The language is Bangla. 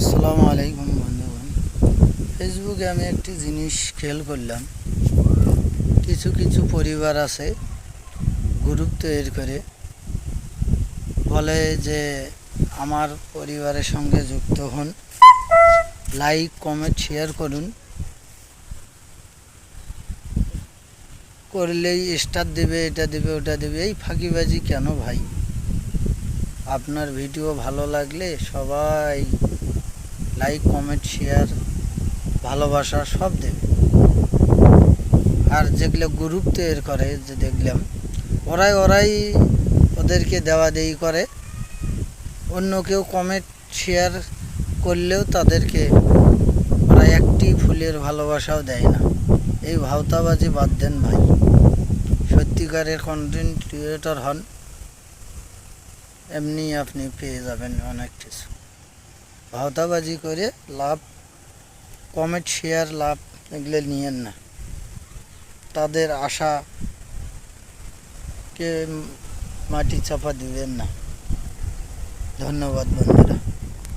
আসসালামু আলাইকুম বন্ধুগণ। ফেসবুকে আমি একটি জিনিস খেয়াল করলাম, কিছু কিছু পরিবার আছে গ্রুপ তৈরি করে বলে যে আমার পরিবারের সঙ্গে যুক্ত হন, লাইক কমেন্ট শেয়ার করুন, করলেই স্টার দেবে, এটা দেবে, ওটা দেবে। এই ফাঁকিবাজি কেন ভাই? আপনার ভিডিও ভালো লাগলে সবাই লাইক কমেন্ট শেয়ার ভালোবাসা সব দেবে। আর যেগুলো গ্রুপ তৈরি করে, যে দেখলাম ওরাই ওদেরকে দেওয়া দেই করে, অন্য কেউ কমেন্ট শেয়ার করলেও তাদেরকে ওরা একটি ফুলের ভালোবাসাও দেয় না। এই ভাওতাবাজি বাদ দেন ভাই, সত্যিকারের কন্টেন্ট ক্রিয়েটর হন, এমনি আপনি পেয়ে যাবেন অনেক কিছু। ভাওতাবাজি করে লাভ, কমেন্ট শেয়ার লাভ এগুলো নিয়েন না, তাদের আশাকে মাটি চাপা দিবেন না। ধন্যবাদ বন্ধুরা।